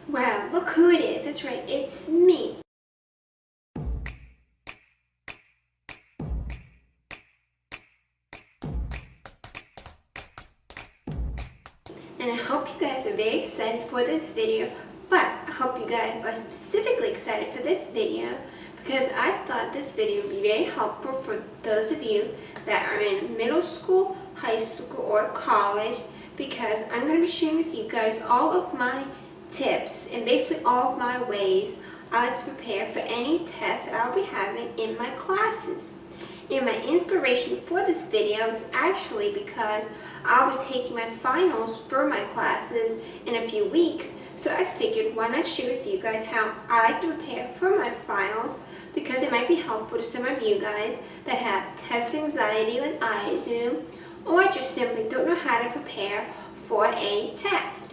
Wow, look who it is. That's right, it's me. And I hope you guys are very excited for this video, but I hope you guys are specifically excited for this video because I thought this video would be very helpful for those of you that are in middle school, high school, or college, because I'm going to be sharing with you guys all of my tips and basically all of my ways I like to prepare for any test that I'll be having in my classes. And my inspiration for this video is actually because I'll be taking my finals for my classes in a few weeks, so I figured why not share with you guys how I like to prepare for my finals, because it might be helpful to some of you guys that have test anxiety like I do, or just simply don't know how to prepare for a test.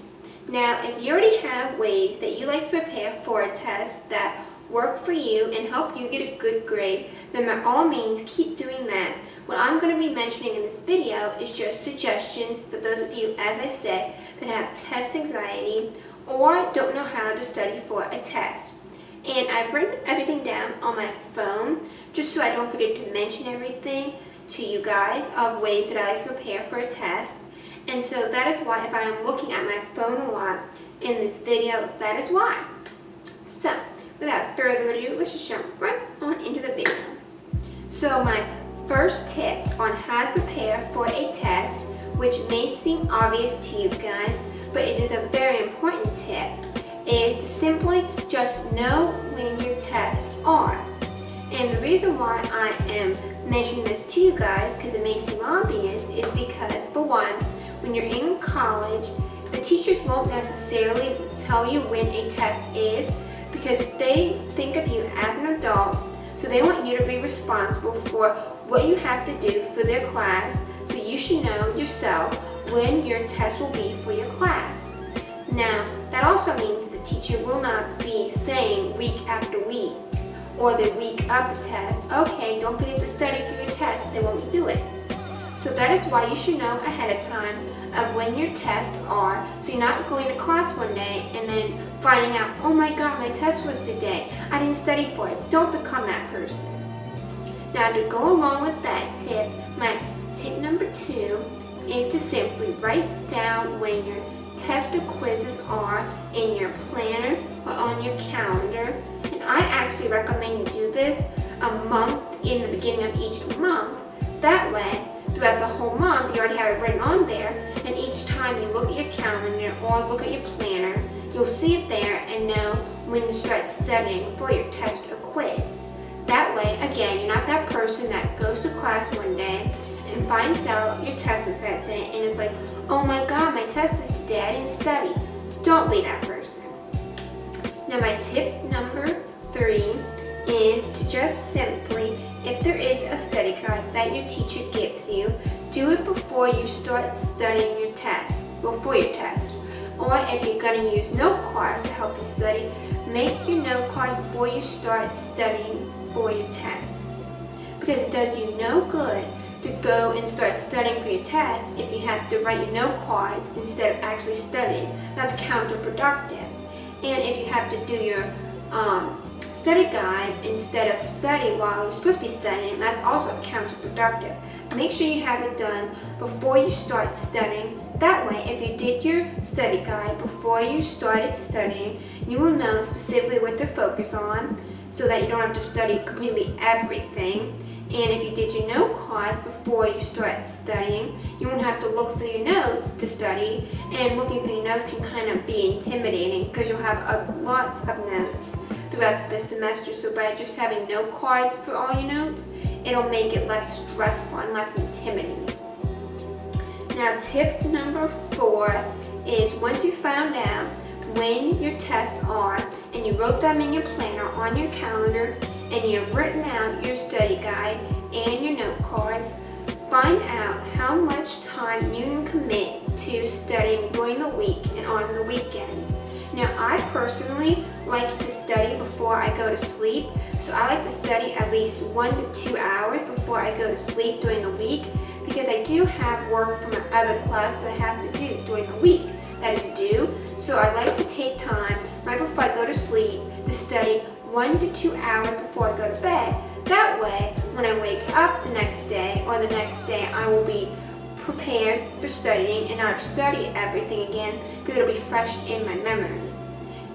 Now, if you already have ways that you like to prepare for a test that work for you and help you get a good grade, then by all means keep doing that. What I'm going to be mentioning in this video is just suggestions for those of you, as I said, that have test anxiety or don't know how to study for a test. And I've written everything down on my phone just so I don't forget to mention everything to you guys of ways that I like to prepare for a test. And so that is why if I am looking at my phone a lot in this video, that is why. So, without further ado, let's just jump right on into the video. So my first tip on how to prepare for a test, which may seem obvious to you guys, but it is a very important tip, is to simply just know when your tests are. And the reason why I am mentioning this to you guys, because it may seem obvious, is because, for one, when you're in college, the teachers won't necessarily tell you when a test is, because they think of you as an adult, so they want you to be responsible for what you have to do for their class, so you should know yourself when your test will be for your class. Now, that also means the teacher will not be saying week after week, or the week of the test, okay, don't forget to study for your test. They won't do it. So that is why you should know ahead of time of when your tests are, so you're not going to class one day and then finding out, oh my god, my test was today, I didn't study for it. Don't become that person. Now, to go along with that tip, my tip number 2 is to simply write down when your test or quizzes are in your planner or on your calendar. And I actually recommend you do this a month in the beginning of each month. That way, throughout the whole month, you already have it written on there, and each time you look at your calendar or look at your planner, you'll see it there and know when to start studying for your test or quiz. That way, again, you're not that person that goes to class one day and finds out your test is that day and is like, oh my god, my test is today, I didn't study. Don't be that person. Now, my tip number 3 is to just simply, if there is a study guide that your teacher gives you, do it before you start studying your test, before your test. Or if you're going to use note cards to help you study, make your note card before you start studying for your test. Because it does you no good to go and start studying for your test if you have to write your note cards instead of actually studying. That's counterproductive. And if you have to do your study guide instead of study while you're supposed to be studying, that's also counterproductive. Make sure you have it done before you start studying. That way, if you did your study guide before you started studying, you will know specifically what to focus on so that you don't have to study completely everything. And if you did your note cards before you start studying, you won't have to look through your notes to study, and looking through your notes can kind of be intimidating because you'll have lots of notes throughout the semester. So by just having note cards for all your notes, it'll make it less stressful and less intimidating. Now, tip number 4 is once you found out when your tests are and you wrote them in your planner on your calendar and you've written out your study guide and your note cards, find out how much time you can commit to studying during the week and on the weekends. Now, I personally like to study before I go to sleep, so I like to study at least 1 to 2 hours before I go to sleep during the week, because I do have work from my other classes I have to do during the week that is due. So I like to take time right study 1 to 2 hours before I go to bed. That way, when I wake up the next day or the next day, I will be prepared for studying and not study everything again because it'll be fresh in my memory.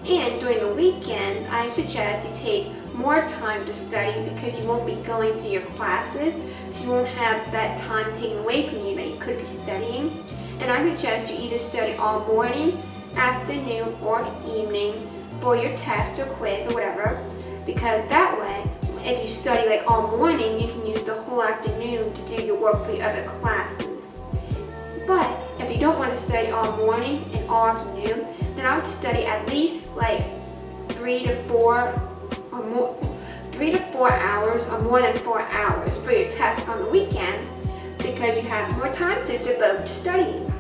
And during the weekends, I suggest you take more time to study because you won't be going to your classes, so you won't have that time taken away from you that you could be studying. And I suggest you either study all morning, afternoon, or evening for your test or quiz or whatever, because that way, if you study like all morning, you can use the whole afternoon to do your work for your other classes. But if you don't want to study all morning and all afternoon, then I would study at least like 3 to 4 hours or more than 4 hours for your test on the weekend because you have more time to devote to studying.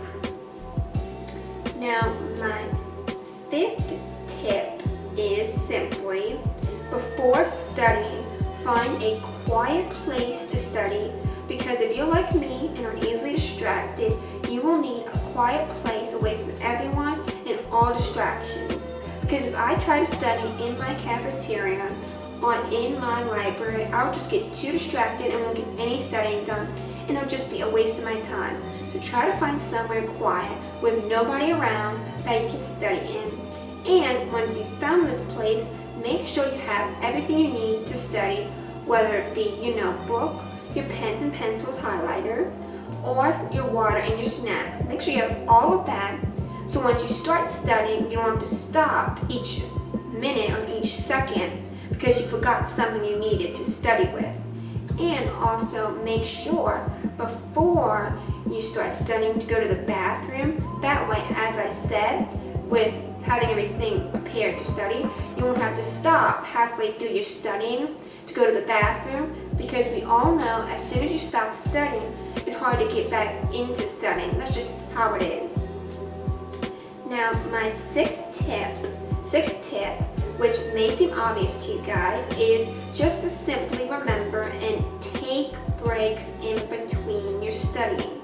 Now, my 5th tip is simply, before studying, find a quiet place to study, because if you're like me and are easily distracted, you will need a quiet place away from everyone and all distractions. Because if I try to study in my cafeteria or in my library, I'll just get too distracted and won't get any studying done, and it'll just be a waste of my time. So try to find somewhere quiet with nobody around that you can study in. And once you've found this place, make sure you have everything you need to study, whether it be your notebook, your pens and pencils highlighter, or your water and your snacks. Make sure you have all of that, so once you start studying, you don't have to stop each minute or each second because you forgot something you needed to study with. And also make sure before you start studying to go to the bathroom. That way, as I said, with having everything prepared to study, you won't have to stop halfway through your studying to go to the bathroom, because we all know as soon as you stop studying, it's hard to get back into studying. That's just how it is. Now, my sixth tip, which may seem obvious to you guys, is just to simply remember and take breaks in between your studying.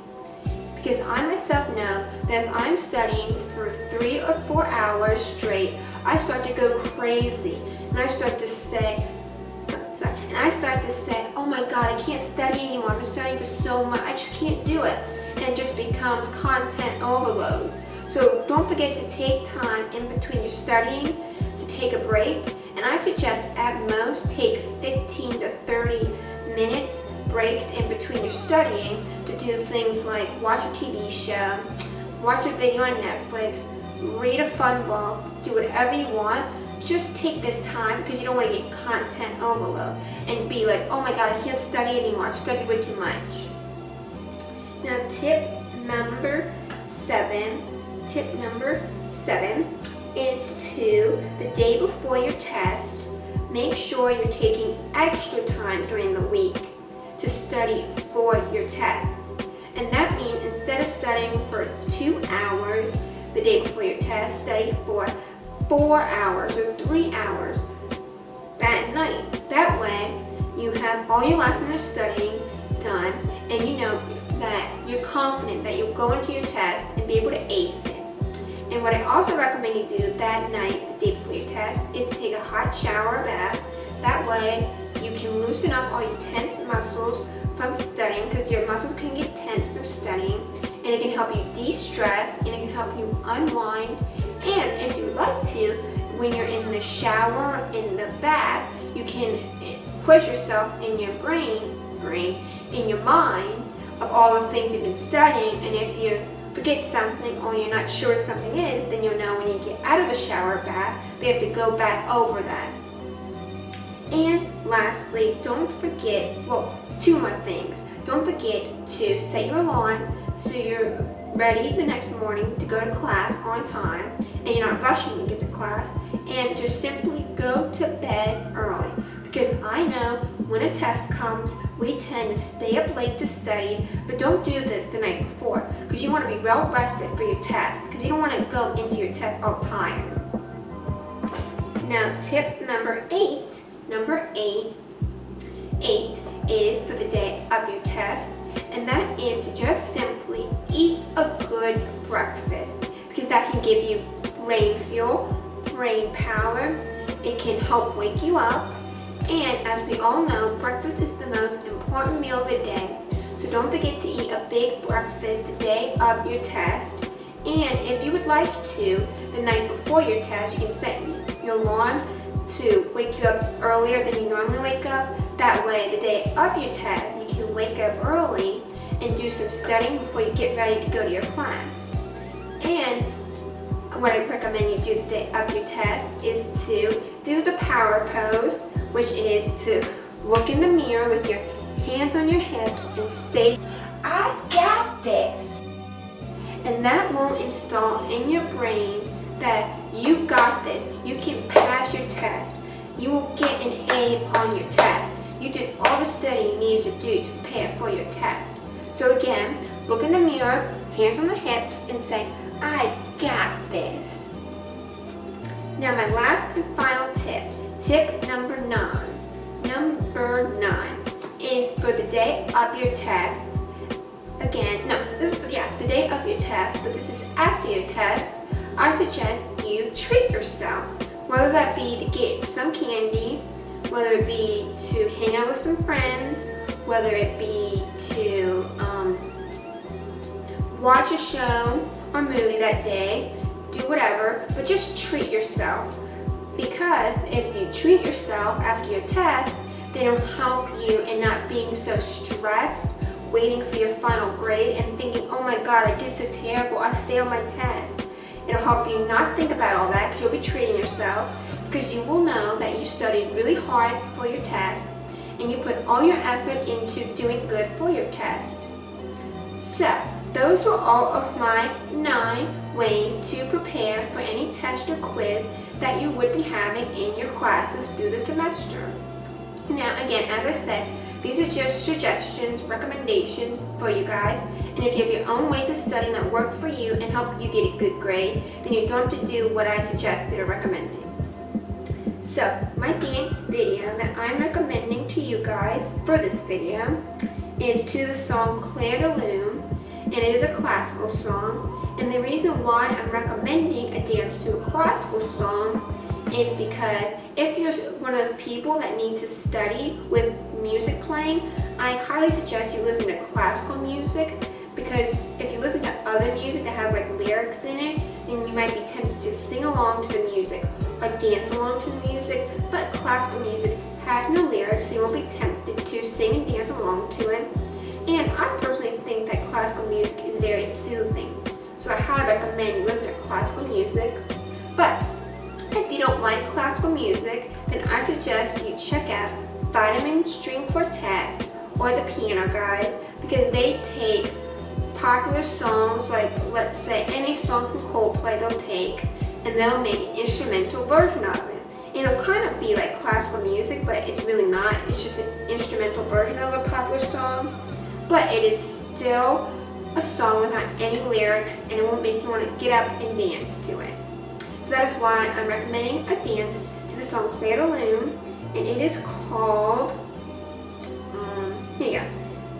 Because I myself know that if I'm studying for 3 or 4 hours straight, I start to go crazy, and I start to say, oh my God, I can't study anymore. I've been studying for so much, I just can't do it. And it just becomes content overload. So don't forget to take time in between your studying to take a break. And I suggest at most take 15 to 30 minutes breaks in between your studying to do things like watch a TV show, watch a video on Netflix, read a fun book, do whatever you want. Just take this time because you don't want to get content overload and be like, oh my God, I can't study anymore. I've studied way too much. Now, tip number seven is to, the day before your test, make sure you're taking extra time during the week to study for your test. And that means instead of studying for 2 hours the day before your test, study for 4 hours or 3 hours that night. That way you have all your last minute studying done, and you know that you're confident that you'll go into your test and be able to ace it. And what I also recommend you do that night, the day before your test, is to take a hot shower or bath. That way you can loosen up all your tense muscles from studying, because your muscles can get tense from studying, and it can help you de-stress, and it can help you unwind. And if you would like to, when you're in the shower, in the bath, you can quiz yourself in your in your mind of all the things you've been studying, and if you forget something or you're not sure what something is, then you'll know when you get out of the shower or bath, they have to go back over that. And lastly, don't forget, well, 2 more things. Don't forget to set your alarm so you're ready the next morning to go to class on time and you're not rushing to get to class, and just simply go to bed early. Because I know when a test comes, we tend to stay up late to study, but don't do this the night before, because you want to be well rested for your test, because you don't want to go into your test all tired. Now, tip number 8 is for the day of your test, and that is to just simply eat a good breakfast, because that can give you brain fuel, brain power, It can help wake you up. And as we all know, breakfast is the most important meal of the day. So don't forget to eat a big breakfast the day of your test. And if you would like to, the night before your test, you can set your alarm to wake you up earlier than you normally wake up. That way, the day of your test, you can wake up early and do some studying before you get ready to go to your class. And what I recommend you do the day of your test is to do the power pose, which is to look in the mirror with your hands on your hips and say, "I've got this." And that will install in your brain that you got this. You can pass your test. You will get an A on your test. You did all the studying you needed to do to prepare for your test. So again, look in the mirror, hands on the hips, and say, "I got this." Now my last and final tip number 9. Number 9 is for the day of your test. Again, no, this is for, the day of your test, but this is after your test. I suggest you treat yourself, whether that be to get some candy, whether it be to hang out with some friends, whether it be to watch a show or movie that day, do whatever, but just treat yourself. Because if you treat yourself after your test, then it'll help you in not being so stressed, waiting for your final grade and thinking, "Oh my God, I did so terrible, I failed my test." It'll help you not think about all that because you'll be treating yourself, because you will know that you studied really hard for your test and you put all your effort into doing good for your test. So, those were all of my 9 ways to prepare for any test or quiz that you would be having in your classes through the semester. Now, again, as I said, these are just suggestions, recommendations for you guys, and if you have your own ways of studying that work for you and help you get a good grade, then you don't have to do what I suggested or recommended. So, my dance video that I'm recommending to you guys for this video is to the song Clair de Lune, and it is a classical song. And the reason why I'm recommending a dance to a classical song is because if you're one of those people that need to study with music playing, I highly suggest you listen to classical music, because if you listen to other music that has like lyrics in it, then you might be tempted to sing along to the music or dance along to the music, but classical music has no lyrics, so you won't be tempted to sing and dance along to it. And I personally think that classical music is very soothing, so I highly recommend you listen to classical music. But if you don't like classical music, then I suggest you check out Vitamin String Quartet or the Piano Guys, because they take popular songs, like let's say any song from Coldplay they'll take, and they'll make an instrumental version of it. It'll kind of be like classical music, but it's really not. It's just an instrumental version of a popular song, but it is still a song without any lyrics, and it won't make you want to get up and dance to it. So that is why I'm recommending a dance to the song Clair de Lune, and it is called, here you go.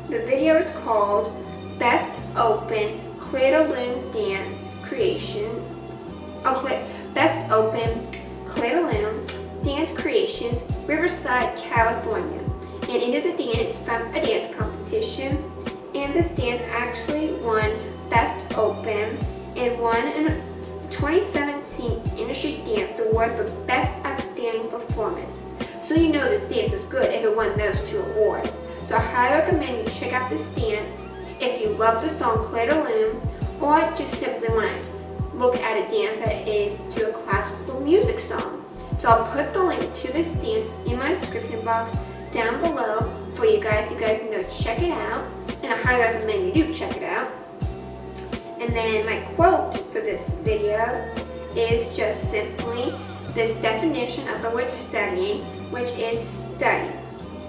The video is called Best Open Clair de Lune Dance Creation. Best Open Clair de Lune Dance Creations, Riverside, California. And it is a dance from a dance competition. And this dance actually won Best Open and won a 2017 Industry Dance Award for Best Outstanding Performance. So you know this dance is good if it won those 2 awards. So I highly recommend you check out this dance if you love the song Clair de Lune, or just simply want to look at a dance that is to a classical music song. So I'll put the link to this dance in my description box down below for you guys. You guys can go check it out, and I highly recommend you do check it out. And then my quote for this video is just simply this definition of the word studying, which is study.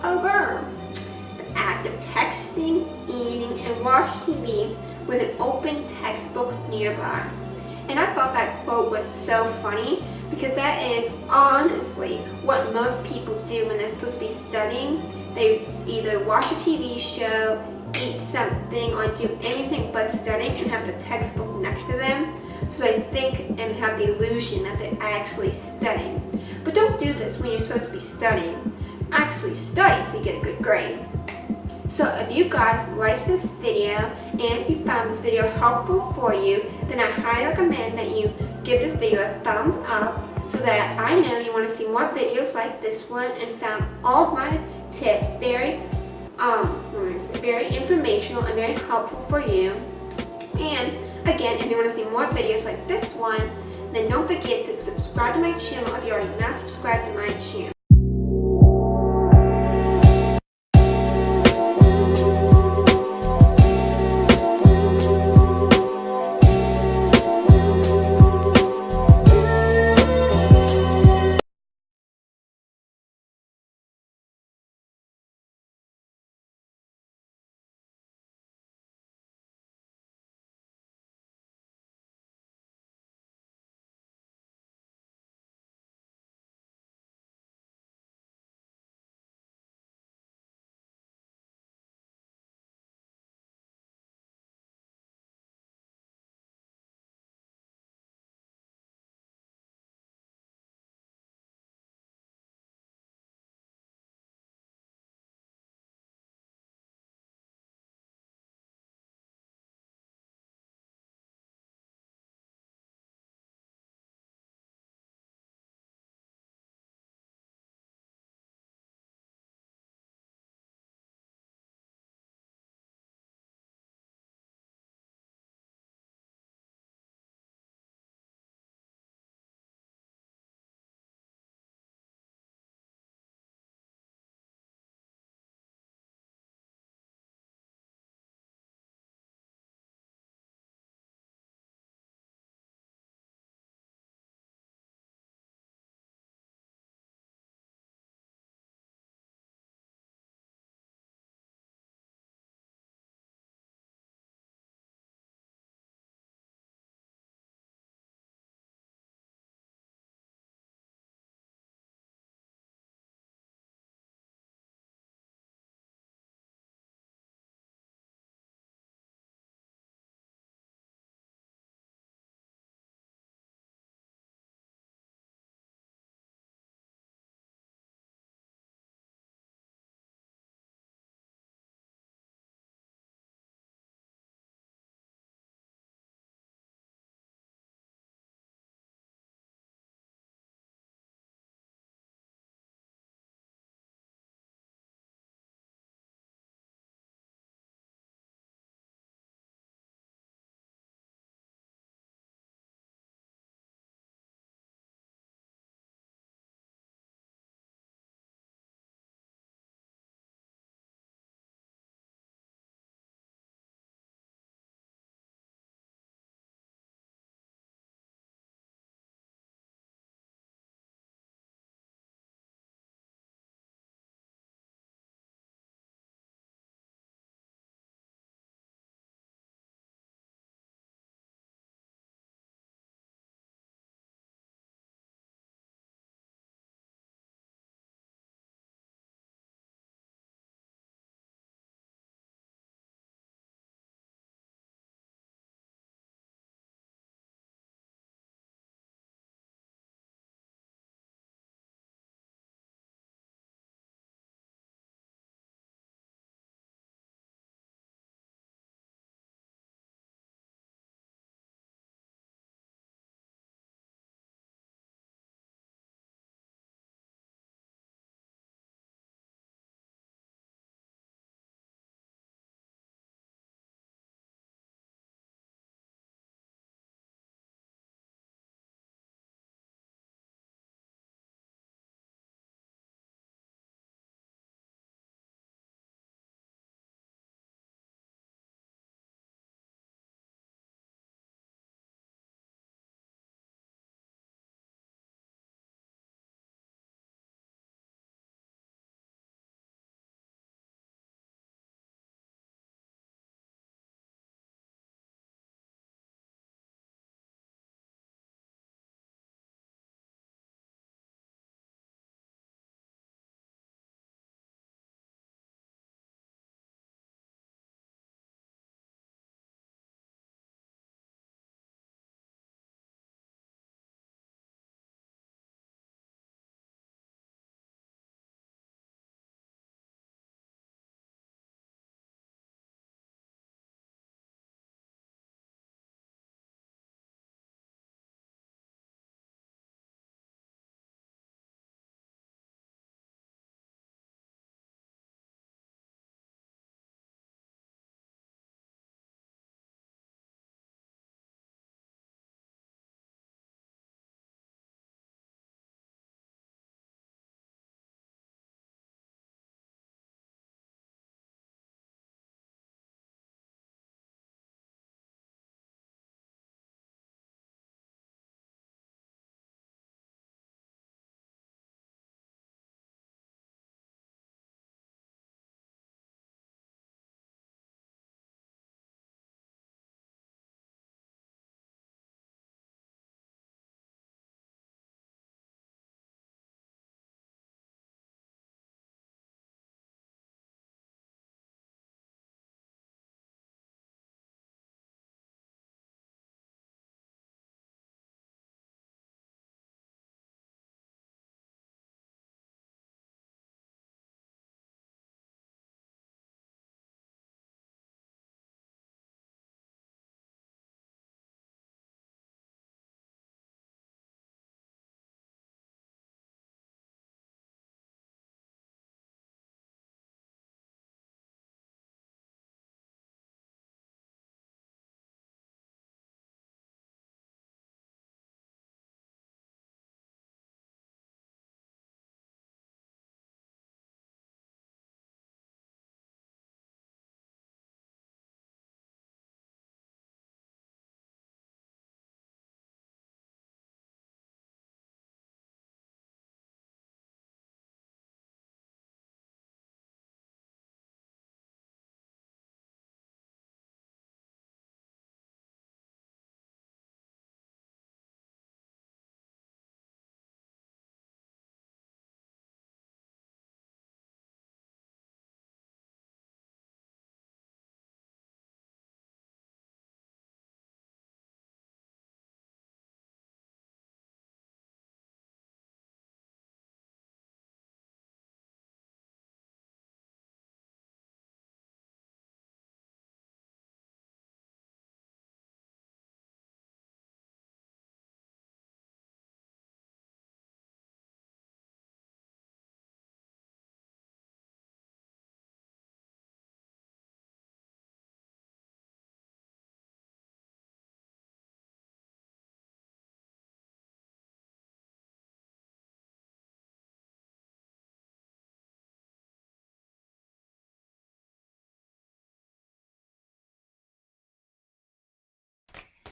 Over the act of texting, eating, and watching TV with an open textbook nearby. And I thought that quote was so funny, because that is honestly what most people do when they're supposed to be studying. They either watch a TV show, eat something, or do anything but studying and have the textbook next to them. so they think and have the illusion that they're actually studying. But don't do this when you're supposed to be studying. Actually study so you get a good grade. So if you guys liked this video and if you found this video helpful for you, then I highly recommend that you give this video a thumbs up so that I know you want to see more videos like this one and found all of my tips very informational and very helpful for you. And again, if you want to see more videos like this one, then don't forget to subscribe to my channel if you're already not subscribed to my channel.